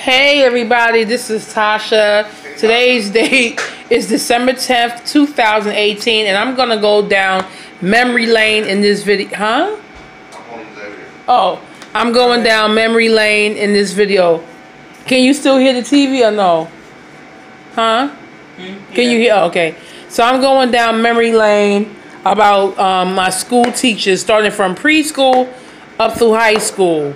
Hey everybody, this is Tasha. Today's date is December 10th, 2018, and I'm gonna go down memory lane in this video. I'm going down memory lane in this video. Can you still hear the TV or no? Can you hear? Oh, okay. So I'm going down memory lane about my school teachers, starting from preschool up through high school.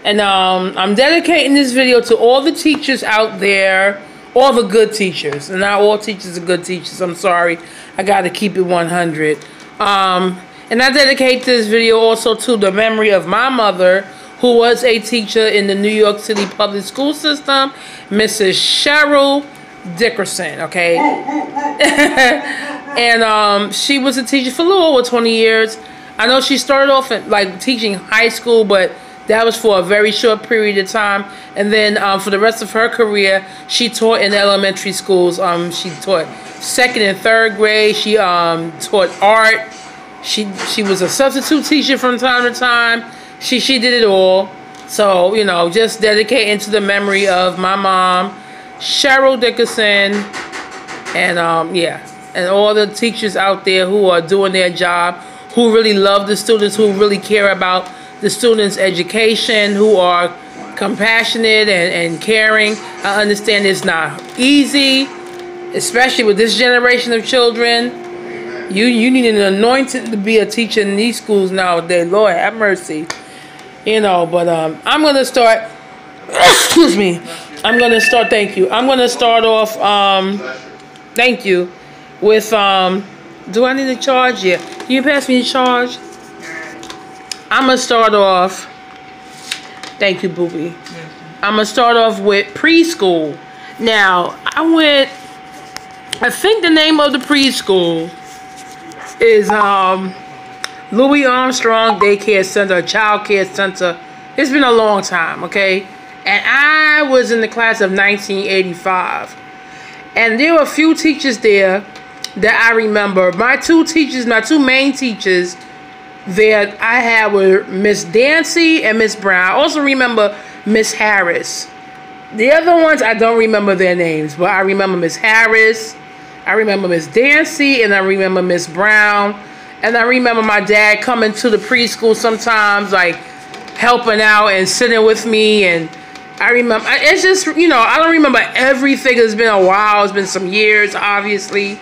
And I'm dedicating this video to all the teachers out there, all the good teachers. And not all teachers are good teachers. I'm sorry. I got to keep it 100. And I dedicate this video also to the memory of my mother, who was a teacher in the New York City public school system, Mrs. Cheryl Dickerson, okay? And she was a teacher for a little over 20 years. I know she started off at, like, teaching high school, but that was for a very short period of time. And then for the rest of her career, she taught in elementary schools. She taught 2nd and 3rd grade. She taught art. She was a substitute teacher from time to time. She did it all. So, you know, just dedicating to the memory of my mom, Cheryl Dickerson, and yeah, and all the teachers out there who are doing their job, who really love the students, who really care about the students' education, who are compassionate and caring. I understand it's not easy, especially with this generation of children. You need an anointing to be a teacher in these schools nowadays. Lord have mercy. You know, but I'm going to start, excuse me, I'm going to start, thank you. I'm going to start off, thank you, with, do I need a charge? Yeah. Can you pass me a charge? I'm going to start off, thank you, Boobie. I'm going to start off with preschool. Now, I think the name of the preschool is Louis Armstrong Daycare Center, Child Care Center. It's been a long time, okay? And I was in the class of 1985. And there were a few teachers there that I remember. My two main teachers that I had were Miss Dancy and Miss Brown. I also remember Miss Harris. The other ones, I don't remember their names, but I remember Miss Harris, I remember Miss Dancy, and I remember Miss Brown. And I remember my dad coming to the preschool sometimes, like helping out and sitting with me. And I remember, it's just, you know, I don't remember everything. It's been a while. It's been some years, obviously.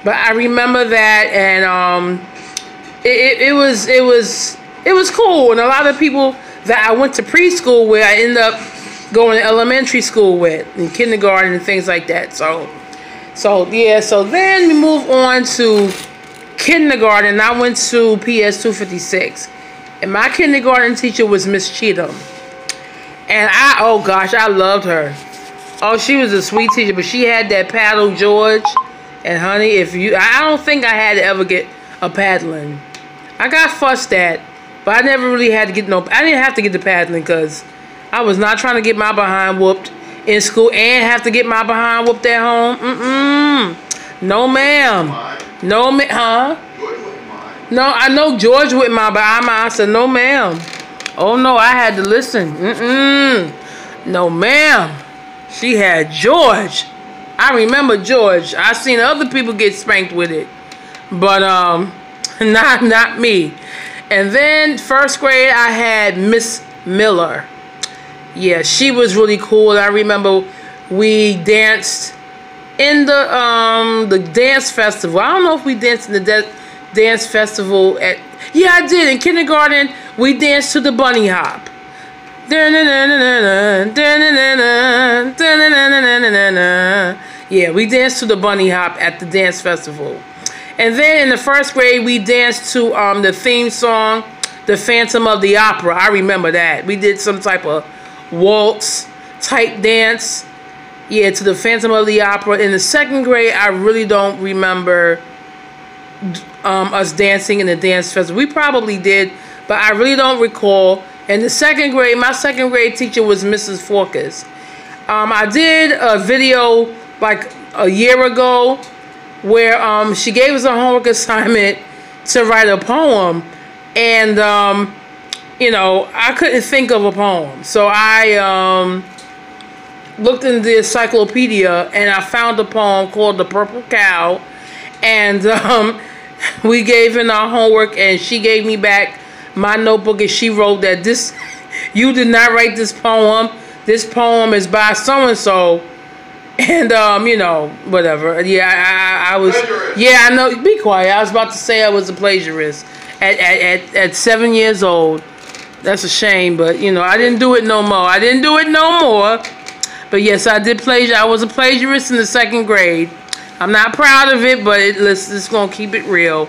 But I remember that, and it was cool. And a lot of people that I went to preschool with, I ended up going to elementary school with, and kindergarten and things like that. So yeah. So then we move on to kindergarten. I went to P.S.256, and my kindergarten teacher was Miss Cheatham. And oh gosh, I loved her. Oh, she was a sweet teacher, but she had that paddle, George. And honey, I don't think I had to ever get a paddling. I got fussed at, but I never really had to get I didn't have to get the paddling because I was not trying to get my behind whooped in school and have to get my behind whooped at home. No ma'am. No ma'am. Huh? No, I know George wouldn't mind, but I said no ma'am. Oh no, I had to listen. No ma'am. She had George. I remember George. I seen other people get spanked with it, but not me. And then 1st grade, I had Miss Miller. Yeah, she was really cool. I remember we danced in the dance festival. I don't know if we danced in the dance festival yeah, I did. In kindergarten, we danced to the bunny hop. Yeah, we danced to the bunny hop at the dance festival. And then in the 1st grade, we danced to the theme song, The Phantom of the Opera. I remember that. We did some type of waltz type dance. Yeah, to the Phantom of the Opera. In the 2nd grade, I really don't remember us dancing in the dance festival. We probably did, but I really don't recall. In the 2nd grade, my 2nd grade teacher was Mrs. Forkas. I did a video like a year ago where she gave us a homework assignment to write a poem, and you know, I couldn't think of a poem, so I looked in the encyclopedia and I found a poem called The Purple Cow. And we gave in our homework and she gave me back my notebook and she wrote that you did not write this poem. This poem is by so-and-so. And, you know, whatever. Yeah, I was... Plagiarist. Yeah, I know. Be quiet. I was about to say I was a plagiarist. At 7 years old. That's a shame, but, you know, I didn't do it no more. But, yes, I did plagiarize. I was a plagiarist in the 2nd grade. I'm not proud of it, but let's just going to keep it real.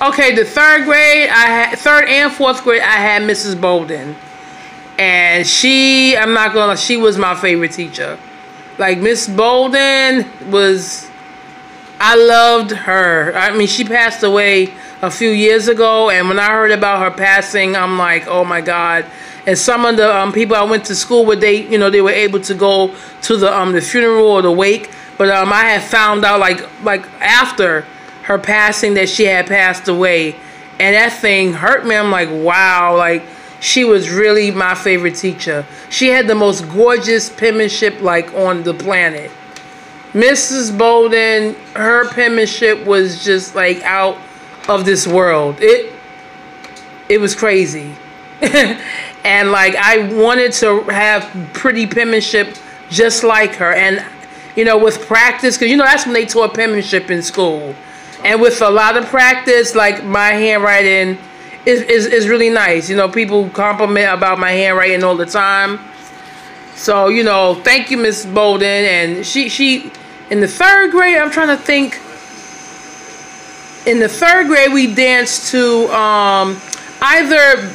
Okay, the 3rd grade, 3rd and 4th grade, I had Mrs. Bolden. And I'm not going to lie, she was my favorite teacher. Like, Miss Bolden I loved her. I mean, she passed away a few years ago, and when I heard about her passing, I'm like, oh my God. And some of the people I went to school with, they were able to go to the funeral or the wake, but I had found out like after her passing that she had passed away, and that thing hurt me. I'm like, wow, like, she was really my favorite teacher. She had the most gorgeous penmanship, like, on the planet. Mrs. Bolden, her penmanship was just, like, out of this world. It was crazy. And, like, I wanted to have pretty penmanship just like her. And, you know, with practice, because, you know, that's when they taught penmanship in school. And with a lot of practice, like, my handwriting is really nice. You know, people compliment about my handwriting all the time. So, you know, thank you, Miss Bolden. And she in the 3rd grade, I'm trying to think. In the 3rd grade, we danced to either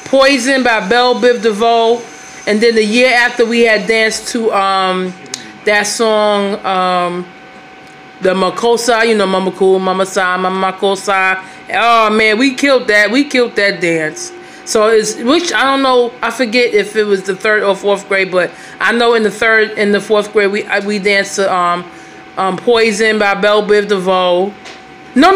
Poison by Belle Biv DeVoe, and then the year after we had danced to that song, the Makosa, you know, Mama Cool, Mama Sa, Mama Makosa. Oh man, we killed that. We killed that dance. So which I don't know. I forget if it was the 3rd or 4th grade, but I know in the 3rd and the 4th grade we danced to Poison by Belle Biv DeVoe. No.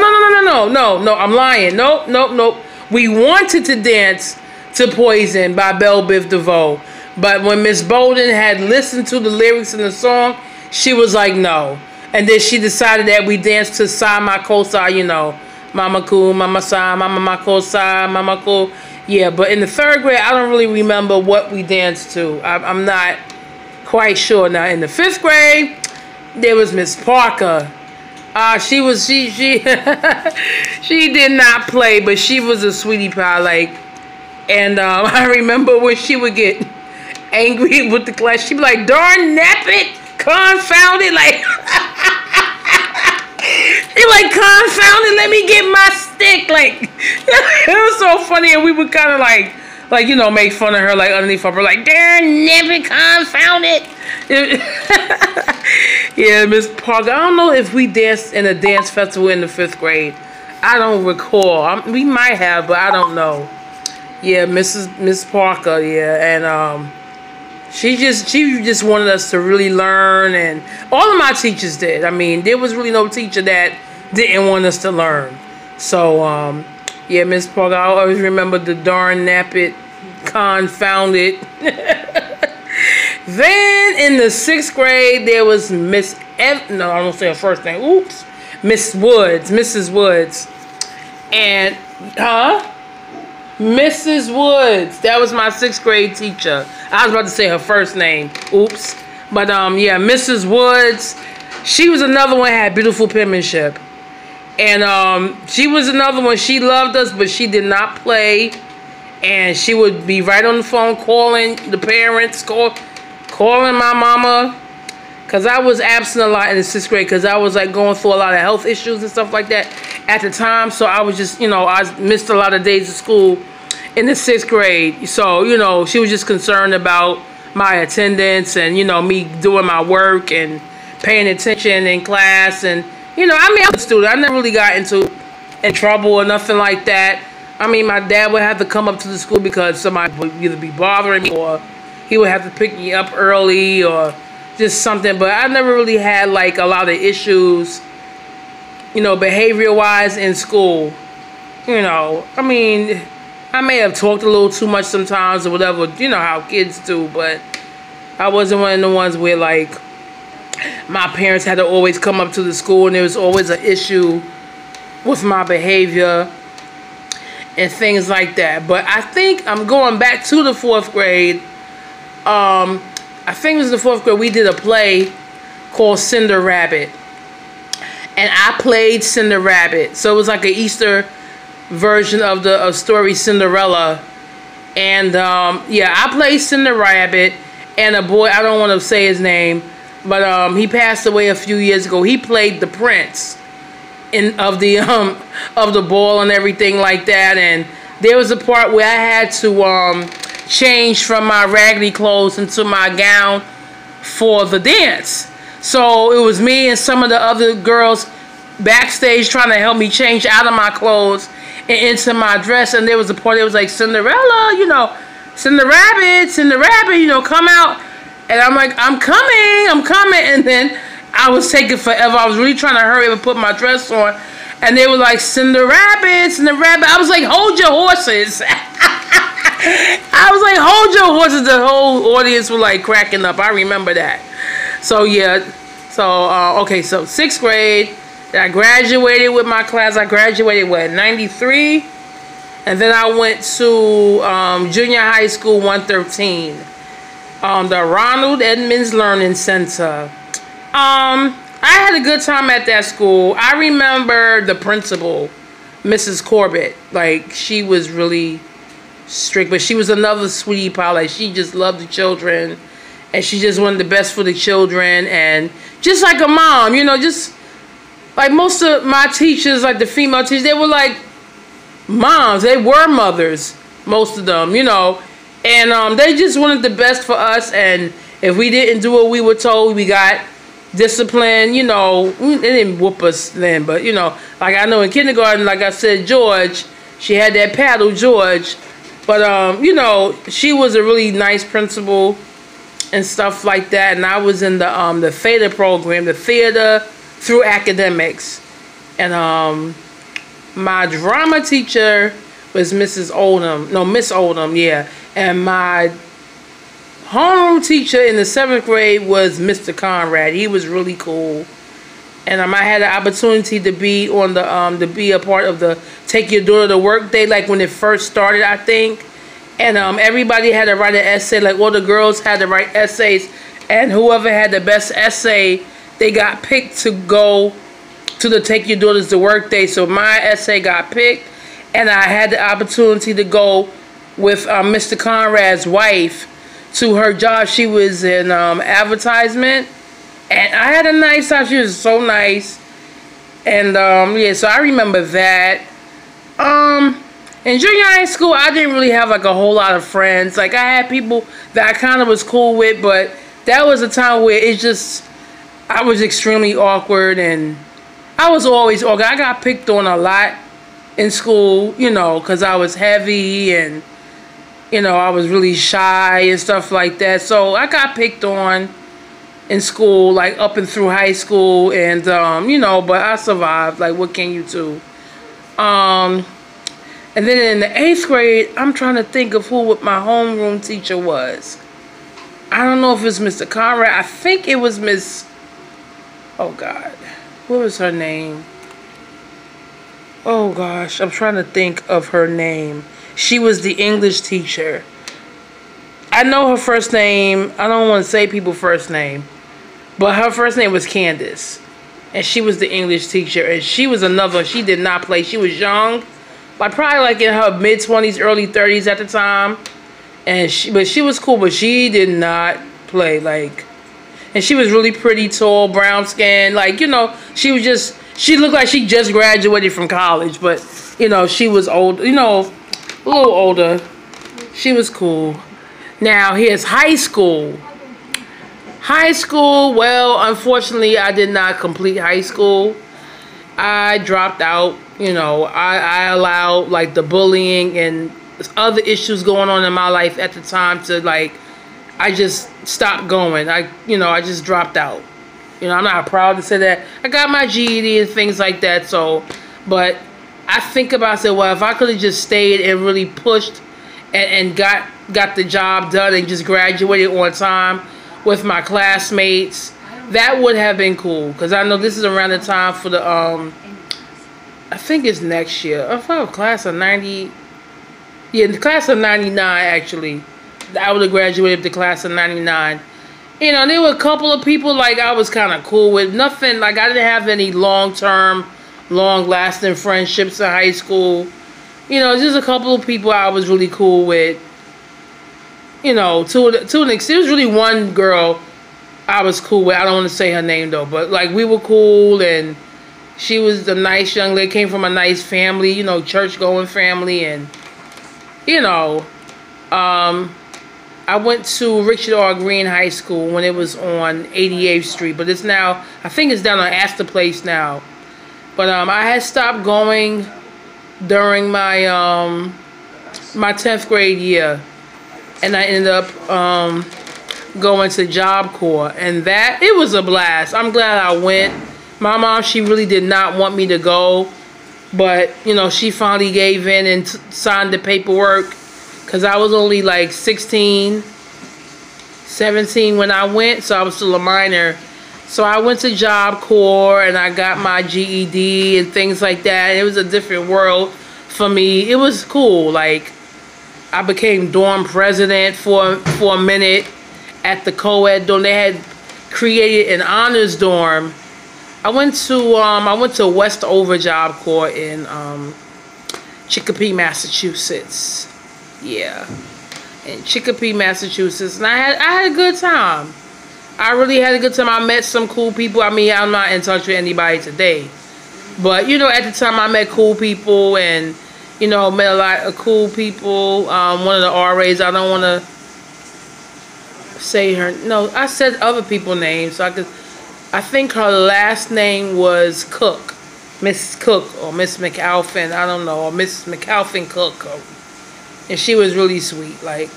I'm lying. Nope. We wanted to dance to Poison by Belle Biv DeVoe, but when Miss Bolden had listened to the lyrics in the song, she was like, no. And then she decided that we danced to Sa Makosa, you know, Mama Cool, Mama Sa, Mama Makosa, Mama Cool. Yeah, but in the 3rd grade, I don't really remember what we danced to. I'm not quite sure. Now, in the 5th grade, there was Miss Parker. She she did not play, but she was a sweetie pie, like, and I remember when she would get angry with the class, she'd be like, darn nappet, confound it, like, she like, confound it, let me get my stick, like, it was so funny, and we would kind of like, you know, make fun of her, like, underneath her, like, darn nappet, confound it. Yeah, Miss Parker. I don't know if we danced in a dance festival in the 5th grade. I don't recall. We might have, but I don't know. Yeah, Miss Parker. Yeah, and she just wanted us to really learn, and all of my teachers did. I mean, there was really no teacher that didn't want us to learn. So yeah, Miss Parker. I always remember the darn nappet, confound it. Then in the 6th grade, there was Miss no, I don't say her first name. Oops. Mrs. Woods. And, Mrs. Woods. That was my 6th grade teacher. I was about to say her first name. Oops. But, yeah, Mrs. Woods. She was another one that had beautiful penmanship. And, she was another one. She loved us, but she did not play. And she would be right on the phone calling the parents, calling my mama, because I was absent a lot in the 6th grade because I was like going through a lot of health issues and stuff like that at the time. So I was just, you know, I missed a lot of days of school in the 6th grade. So, you know, she was just concerned about my attendance and, you know, me doing my work and paying attention in class. And, you know, I mean, I was a student. I never really got in trouble or nothing like that. I mean, my dad would have to come up to the school because somebody would either be bothering me or he would have to pick me up early or just something. But I never really had, like, a lot of issues, you know, behavior-wise in school. You know, I mean, I may have talked a little too much sometimes or whatever. You know how kids do. But, I wasn't one of the ones where like my parents had to always come up to the school and there was always an issue with my behavior and things like that. But I think I'm going back to the 4th grade. I think it was the 4th grade. We did a play called Cinder Rabbit, and I played Cinder Rabbit. So it was like an Easter version of the story Cinderella. And yeah, I played Cinder Rabbit, and a boy, I don't want to say his name, but he passed away a few years ago. He played the prince of the ball and everything like that. And there was a part where I had to change from my raggedy clothes into my gown for the dance. So it was me and some of the other girls backstage trying to help me change out of my clothes and into my dress. And there was a part that was like, Cinderella, you know, Cinder Rabbit, you know, come out. And I'm like, I'm coming. And then I was taking forever. I was really trying to hurry up and put my dress on. And they were like, Cinder Rabbit. I was like, hold your horses. I was like, hold your horses. The whole audience was like cracking up. I remember that. So yeah. So, okay. So 6th grade. I graduated with my class. I graduated, what, 93? And then I went to junior high school 113. The Ronald Edmonds Learning Center. I had a good time at that school. I remember the principal, Mrs. Corbett. Like, she was really strict, but she was another sweetie pie. Like, she just loved the children, and she just wanted the best for the children. And just like a mom, you know, just like most of my teachers, like the female teachers, they were like moms. They were mothers, most of them, you know. And they just wanted the best for us. And if we didn't do what we were told, we got discipline. You know, they didn't whoop us then, but, you know, like I know in kindergarten, like I said, George, she had that paddle, George. But, you know, she was a really nice principal and stuff like that. And I was in the theater program, the theater through academics. And my drama teacher was Mrs. Oldham. No, Miss Oldham, yeah. And my homeroom teacher in the 7th grade was Mr. Conrad. He was really cool. And I had an opportunity to be on the to be a part of the Take Your Daughter to Work Day, like when it first started, I think. And everybody had to write an essay. Like all the girls had to write essays, and whoever had the best essay, they got picked to go to the Take Your Daughters to Work Day. So my essay got picked, and I had the opportunity to go with Mr. Conrad's wife to her job. She was in advertisement, and I had a nice time. She was so nice. And yeah, so I remember that. In junior high school, I didn't really have like a whole lot of friends. Like I had people that I kind of was cool with, but that was a time where it just, I was extremely awkward, and I was always awkward. I got picked on a lot in school, you know, because I was heavy and, you know, I was really shy and stuff like that. So I got picked on in school, like up and through high school, and you know, but I survived. Like, what can you do? And then in the 8th grade, I'm trying to think of who my homeroom teacher was. I don't know if it's Mr. Conrad. I think it was Miss, oh God, what was her name? Oh gosh, I'm trying to think of her name. She was the English teacher. I know her first name. I don't want to say people's first name, but her first name was Candace, and she was the English teacher. And she was another. She did not play. She was young, like probably like in her mid-20s, early 30s at the time. And but she was cool, but she did not play. Like, and she was really pretty, tall, brown skin. Like, you know, she was just, she looked like she just graduated from college, but you know, she was old, you know, a little older. She was cool. Now, here's high school. High school, well, unfortunately, I did not complete high school. I dropped out. You know, I allowed, like, the bullying and other issues going on in my life at the time to, like, I just stopped going. You know, I just dropped out. You know, I'm not proud to say that. I got my GED and things like that, so, but I think about, I said, well, if I could have just stayed and really pushed and got the job done and just graduated on time, with my classmates. That would have been cool, because I know this is around the time for the, I think it's next year. I thought class of 90, yeah, the class of 99, actually. I would have graduated the class of 99. You know, there were a couple of people, like, I was kind of cool with. Nothing, like, I didn't have any long-term, long-lasting friendships in high school. You know, just a couple of people I was really cool with. You know, to an extent, there was really one girl I was cool with. I don't want to say her name, though, but, like, we were cool, and she was a nice young lady, came from a nice family, you know, church-going family, and, you know, I went to Richard R.Greene High School when it was on 88th Street, but it's now, I think it's down on Astor Place now. But I had stopped going during my my 10th grade year, and I ended up going to Job Corps, and that, it was a blast. I'm glad I went. My mom, she really did not want me to go, but, you know, she finally gave in and signed the paperwork, because I was only like 16, 17 when I went, so I was still a minor. So I went to Job Corps, and I got my GED and things like that. It was a different world for me. It was cool. Like, I became dorm president for a minute at the co-ed dorm. They had created an honors dorm. I went to Westover Job Corps in Chicopee, Massachusetts. Yeah, in Chicopee, Massachusetts, and I had a good time. I really had a good time. I met some cool people. I mean, I'm not in touch with anybody today, but, you know, at the time I met cool people, and, you know, met a lot of cool people. One of the RAs, I don't want to say her. No, I said other people's names, so I think her last name was Cook, Miss Cook, or Miss McAlphin. I don't know, or Miss McAlphin Cook. And she was really sweet, like,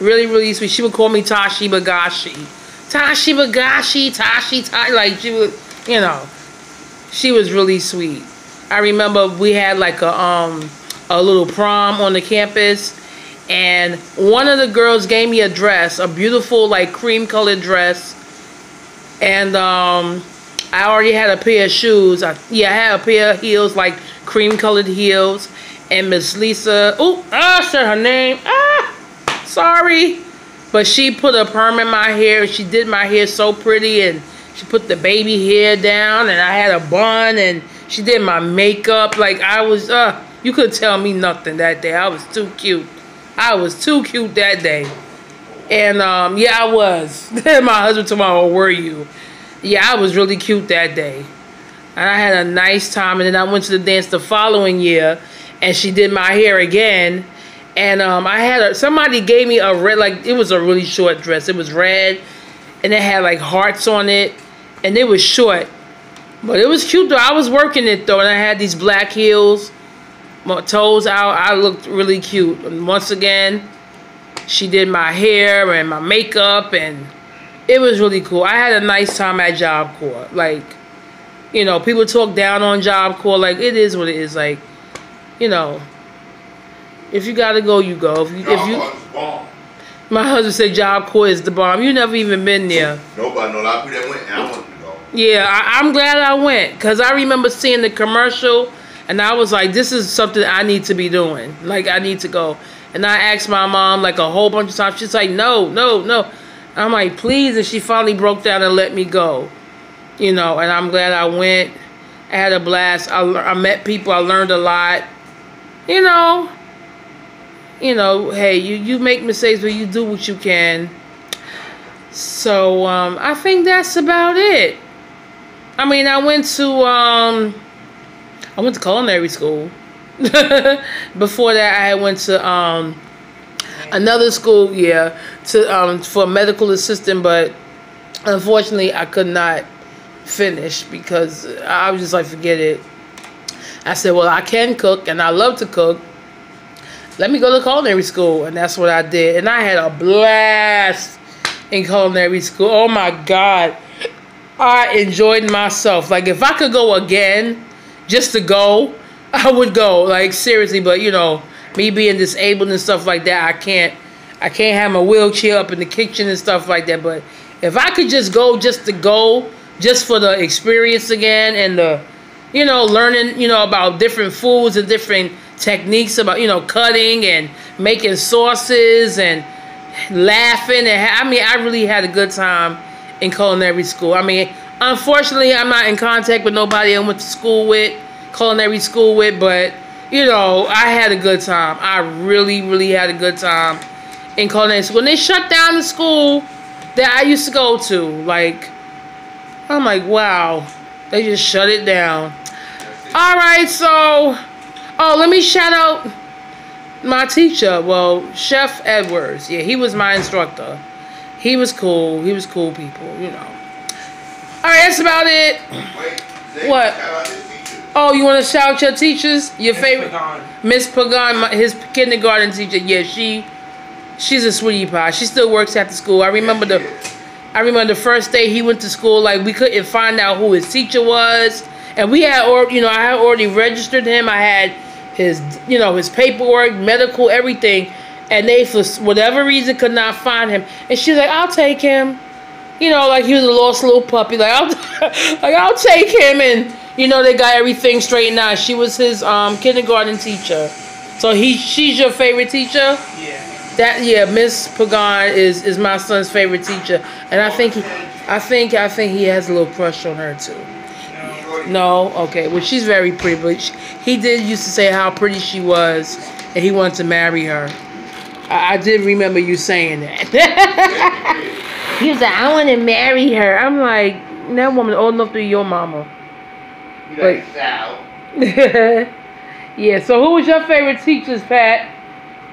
really, really sweet. She would call me Tashi Bagashi. Tashi Bagashi, Tashi, like, she would, you know, she was really sweet. I remember we had, like, a little prom on the campus, and one of the girls gave me a dress, a beautiful, like, cream-colored dress, and I already had a pair of shoes. I had a pair of heels, like, cream-colored heels. And Miss Lisa, I said her name, sorry. But she put a perm in my hair. She did my hair so pretty, and she put the baby hair down, and I had a bun, and she did my makeup. Like, I was, you couldn't tell me nothing that day. I was too cute. I was too cute that day. And, yeah, I was. My husband told me, oh, were you? Yeah, I was really cute that day. And I had a nice time, and then I went to the dance the following year, and she did my hair again, and I had somebody gave me a red, like, it was a really short dress. It was red, and it had, like, hearts on it, and it was short, but it was cute though. I was working it though, and I had these black heels, my toes out. I looked really cute. And once again, she did my hair and my makeup, and it was really cool. I had a nice time at Job Corps. Like, you know, people talk down on Job Corps. Like, it is what it is. Like, you know, if you gotta go, you go. If you my husband said Job Corps is the bomb. You never even been there. Nobody know a lot of people that went, and I wanted to go. Yeah, I'm glad I went, because I remember seeing the commercial, and I was like, this is something I need to be doing. Like, I need to go. And I asked my mom, like, a whole bunch of times. She's like, no, no, no. I'm like, please. And she finally broke down and let me go. You know, and I'm glad I went. I had a blast. I met people. I learned a lot. You know, hey, you make mistakes, but you do what you can. So, I think that's about it. I mean, I went to culinary school. Before that, I went to, another school, for medical assistant, but unfortunately, I could not finish because I was just like, forget it. I said, well, I can cook, and I love to cook. Let me go to culinary school, and that's what I did. And I had a blast in culinary school. Oh, my God. I enjoyed myself. Like, if I could go again, just to go, I would go. Like, seriously. But, you know, me being disabled and stuff like that, I I can't have my wheelchair up in the kitchen and stuff like that. But if I could just go, just for the experience again and the, you know, learning, you know, about different foods and different techniques about, you know, cutting and making sauces and laughing. And I mean, I really had a good time in culinary school. I mean, unfortunately, I'm not in contact with nobody I went to school with, culinary school with, but, you know, I had a good time. I really, really had a good time in culinary school. And they shut down the school that I used to go to. Like, I'm like, wow, they just shut it down. All right, so, oh, let me shout out my teacher. Well, Chef Edwards. Yeah, he was my instructor. He was cool. He was cool people, you know. All right, that's about it. Wait, what? Oh, you want to shout your teachers? Your favorite? Miss Pagan, his kindergarten teacher. Yeah, she's a sweetie pie. She still works after school. I remember the first day he went to school. Like, we couldn't find out who his teacher was, and we had, you know, I had already registered him. I had his, you know, his paperwork, medical, everything, and they, for whatever reason, could not find him. And she was like, "I'll take him." You know, like he was a lost little puppy. Like, I'll take him, and you know, they got everything straightened out. She was his kindergarten teacher. So she's your favorite teacher? Yeah. Miss Pagan is my son's favorite teacher, and I think he has a little crush on her too. No, okay. Well, she's very pretty, but he did used to say how pretty she was, and he wanted to marry her. I did remember you saying that. He was like, "I want to marry her." I'm like, that woman old enough to be your mama. Like Sal. Yeah. So, who was your favorite teachers, Pat?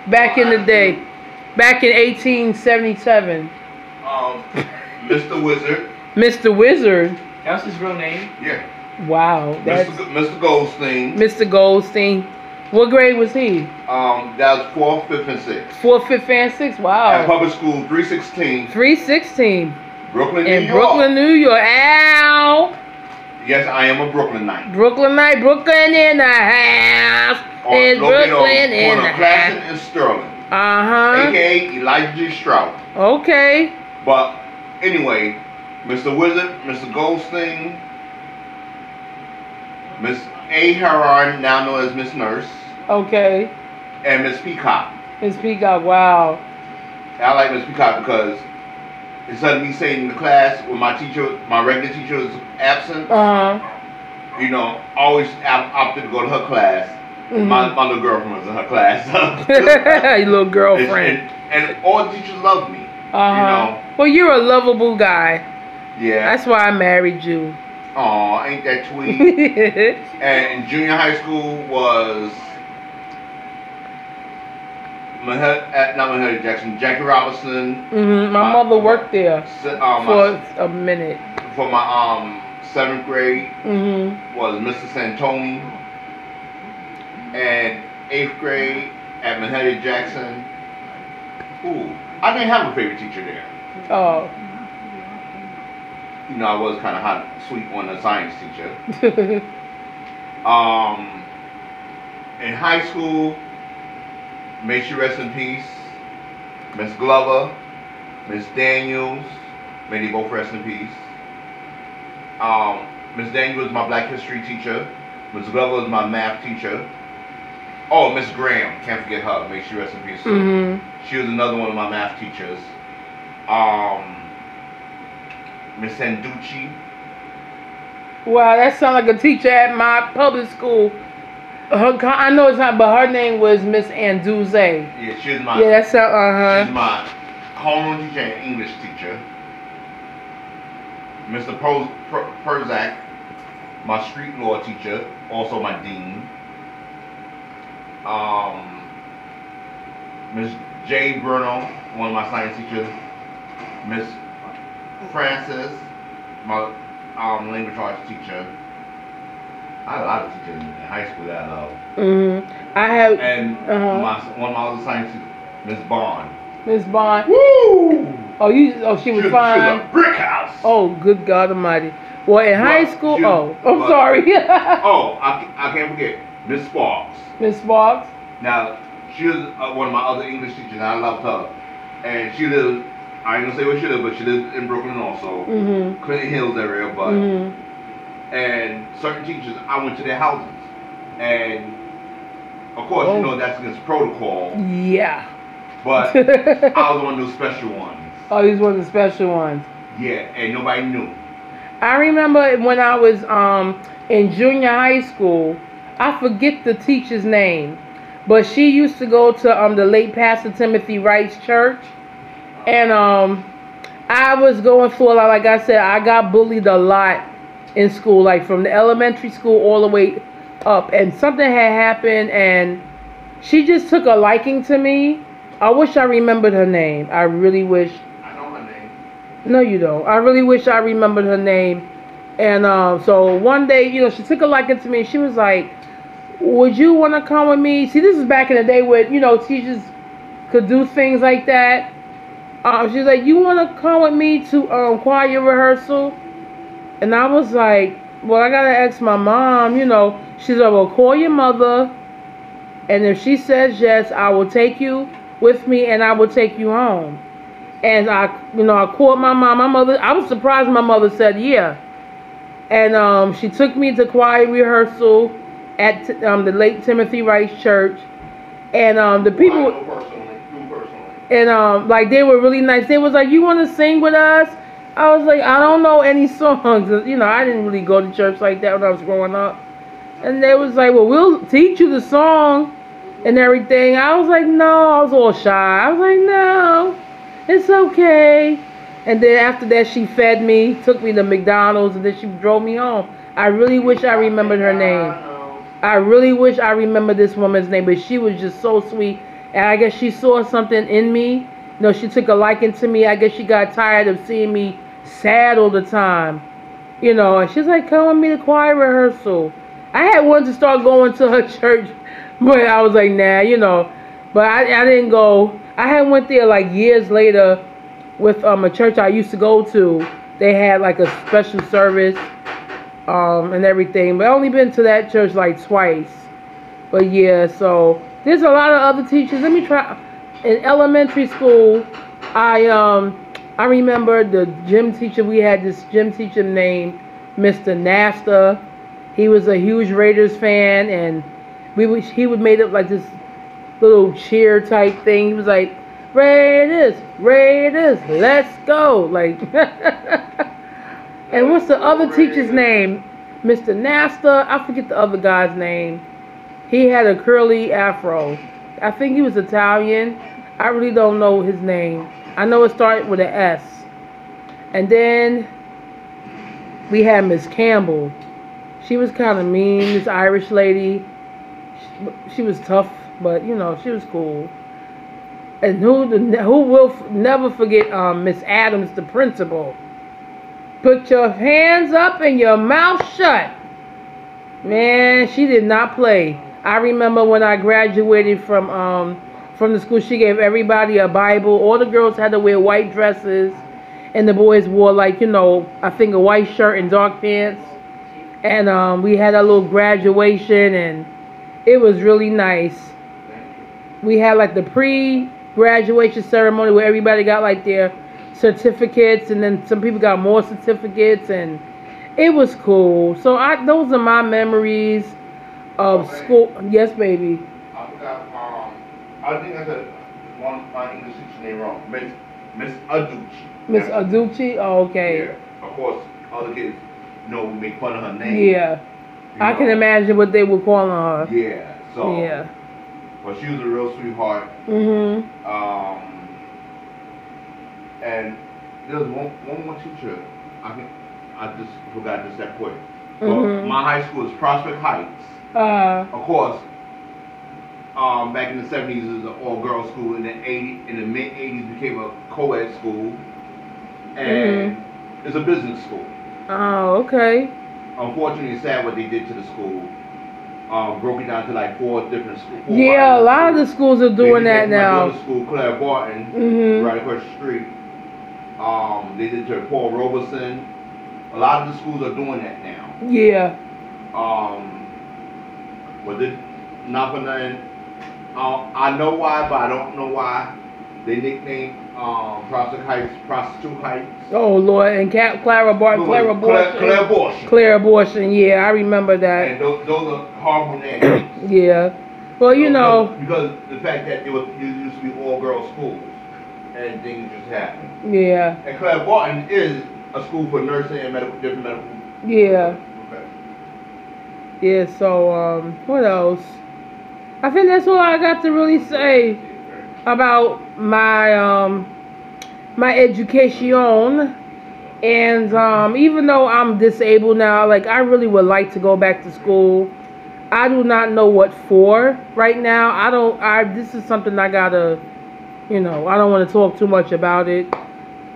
Back in the day, back in 1877. Mr. Wizard. Mr. Wizard. That's his real name. Yeah. Wow. That's Mr. Goldstein. Mr. Goldstein. What grade was he? That was 4th, 5th, and 6th. 4th, 5th, and 6th. Wow. At public school, 316. 316. Brooklyn, New York. In Brooklyn, New York. Ow. Yes, I am a Brooklynite. Brooklynite. Brooklyn in the house. It's Brooklyn in the Classen house. and Sterling. Uh-huh. A.K.A. Elijah G. Strout. Okay. But anyway, Mr. Wizard, Mr. Goldstein, Miss A. Heron, now known as Miss Nurse. Okay. And Miss Peacock. Miss Peacock, wow. I like Miss Peacock because instead of me sitting in the class when my regular teacher was absent, you know, I always opted to go to her class. Mm-hmm. My little girlfriend was in her class. Your little girlfriend. And all the teachers loved me. You know? Well, you're a lovable guy. Yeah. That's why I married you. Aw, ain't that sweet? And in junior high school was not Manhattan Jackson, Jackie Robinson. Mm-hmm. My mother worked there for a minute. For my 7th grade was Mr. Santoni. And 8th grade at Manhattan Jackson. Ooh, I didn't have a favorite teacher there. Oh. You know, I was kind of hot, sweet on the science teacher. In high school, may she rest in peace, Miss Glover, Miss Daniels, may they both rest in peace. Miss Daniels was my Black History teacher. Miss Glover was my math teacher. Oh, Miss Graham, can't forget her, may she rest in peace. She was another one of my math teachers. Miss Sanducci. Wow, that sounds like a teacher at my public school. I know it's not, but her name was Miss Anduze. Yeah, she was my. Yeah, that's She's my homeroom teacher and English teacher. Mr. Perzak, my street law teacher, also my dean. Miss J. Bruno, one of my science teachers. Miss Francis, my language arts teacher. I had a lot of teachers in high school that I love. I have. And one of my other science teachers, Miss Bond. Miss Bond. Woo! She was fine. She was a brick house. Oh, good God Almighty. Well, in high school, I'm sorry. I can't forget Miss Sparks. Miss Sparks. Now, she was one of my other English teachers, and I loved her. And she lived, I ain't gonna say where she lived, but she lived in Brooklyn also. Clinton Hills area, but and certain teachers, I went to their houses. And of course, you know that's against protocol. Yeah. But I was one of those special ones. Oh, he was one of the special ones. Yeah, and nobody knew. I remember when I was in junior high school, I forget the teacher's name, but she used to go to the late Pastor Timothy Wright's church, and I was going through a lot. Like I said, I got bullied a lot in school, like from the elementary school all the way up, and something had happened, and she just took a liking to me. I wish I remembered her name. I really wish. I know her name. No, you don't. I really wish I remembered her name. And so one day, you know, she took a liking to me. She was like, would you want to come with me? See, this is back in the day where, you know, teachers could do things like that. She was like, you want to come with me to choir rehearsal? And I was like, well, I got to ask my mom, you know. She's like, well, call your mother. And if she says yes, I will take you with me and I will take you home. And I called my mom. My mother, I was surprised my mother said yeah. And she took me to choir rehearsal at the late Timothy Wright's church. And the people, well, I know personally. And like they were really nice. They was like, you want to sing with us? I was like, I don't know any songs. You know, I didn't really go to church like that when I was growing up. And they was like, well, we'll teach you the song and everything. I was like, no. I was all shy. I was like, no, it's okay. And then after that, she fed me, took me to McDonald's, and then she drove me home. I really wish I remembered her name. I really wish I remembered this woman's name, but she was just so sweet. And I guess she saw something in me. You know, she took a liking to me. I guess she got tired of seeing me sad all the time. You know, and she's like, come with me to choir rehearsal. I had wanted to start going to her church, but I was like, nah, you know. But I didn't go. I had went there like years later with a church I used to go to. They had like a special service and everything. But I only been to that church like twice. But yeah, so there's a lot of other teachers. Let me try. In elementary school, I remember the gym teacher. We had this gym teacher named Mr. Nasta. He was a huge Raiders fan, and he would make up like this little cheer type thing. He was like, Raiders, Raiders, let's go. Like, and what's the other teacher's name? Mr. Nasta. I forget the other guy's name. He had a curly afro. I think he was Italian. I really don't know his name. I know it started with an S. And then we had Miss Campbell. She was kind of mean, this Irish lady. She was tough, but, you know, she was cool. And who will never forget Miss Adams, the principal. Put your hands up and your mouth shut. Man, she did not play. I remember when I graduated from the school, she gave everybody a Bible. All the girls had to wear white dresses, and the boys wore, like, you know, I think a white shirt and dark pants. And we had a little graduation, and it was really nice. We had like the pre-graduation ceremony where everybody got like their certificates, and then some people got more certificates, and it was cool. So those are my memories of school. Yes, baby. I forgot. I think I said my English teacher name wrong. Miss Aducci. Miss Aducci. Oh, okay. Yeah. Of course, other kids know we make fun of her name. Yeah. I can imagine what they were calling her. Yeah. So. Yeah. But she was a real sweetheart. And there was one more teacher. I just forgot just that quick. But my high school is Prospect Heights. Of course, back in the 70s it was an all-girls school. In the mid-80s became a co-ed school. And it's a business school. Oh, okay. Unfortunately, it's sad what they did to the school. Broke it down to like 4 different schools. Yeah, a lot of the schools are doing that now. My daughter's school, Claire Barton, right across the street. They did to Paul Robeson. A lot of the schools are doing that now. Yeah. But not for nothing. I know why, but I don't know why they nicknamed Prostitute Heights. Oh Lord, and Claire abortion. Yeah, I remember that. And those are horrible names. Yeah. Well, you know, because the fact that it used to be all girls schools, and things just happened. Yeah. And Claire Barton is a school for nursing and different medical. Yeah. Yeah. So what else? I think that's all I got to really say about my my education. And even though I'm disabled now, like I really would like to go back to school. I do not know what for right now. This is something I gotta, you know, I don't want to talk too much about it.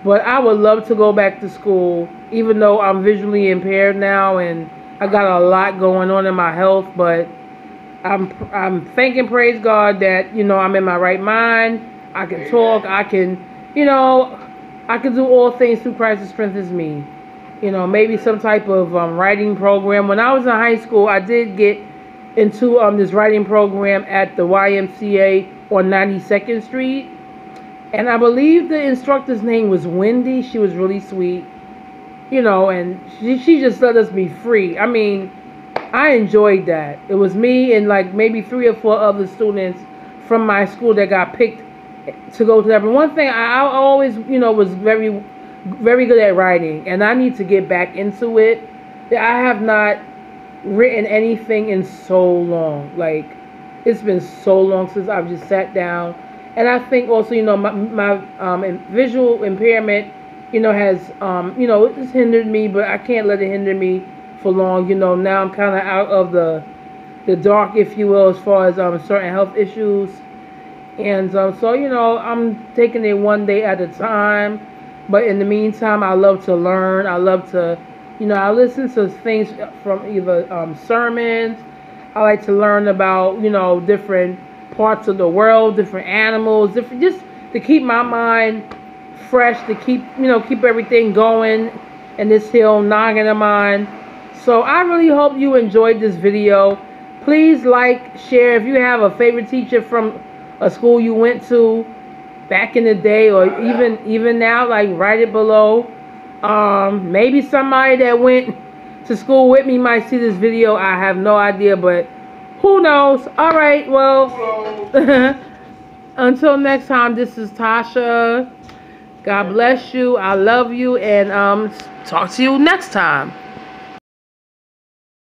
But I would love to go back to school, even though I'm visually impaired now and I got a lot going on in my health. But I'm thanking, praise God, that, you know, I'm in my right mind. I can talk. I can, you know, I can do all things through Christ who strengthens me. You know, maybe some type of writing program. When I was in high school, I did get into this writing program at the YMCA on 92nd Street. And I believe the instructor's name was Wendy. She was really sweet. You know, and she just let us be free. I mean, I enjoyed that. It was me and like maybe 3 or 4 other students from my school that got picked to go to that. But one thing, I always, you know, was very, very good at writing. And I need to get back into it. I have not written anything in so long. Like, it's been so long since I've just sat down. And I think also, you know, my visual impairment, you know, has, you know, it's hindered me, but I can't let it hinder me for long. You know, now I'm kind of out of the dark, if you will, as far as certain health issues. And so, you know, I'm taking it one day at a time. But in the meantime, I love to learn. I love to, you know, I listen to things from either sermons. I like to learn about, you know, different parts of the world, different animals, just to keep my mind fresh, to keep, you know, keep everything going in this hill noggin of mine. So I really hope you enjoyed this video. Please like, share. If you have a favorite teacher from a school you went to back in the day, or even now, like, write it below. Maybe somebody that went to school with me might see this video. I have no idea, but who knows? All right, well, until next time, this is Tasha. God bless you. I love you, and talk to you next time.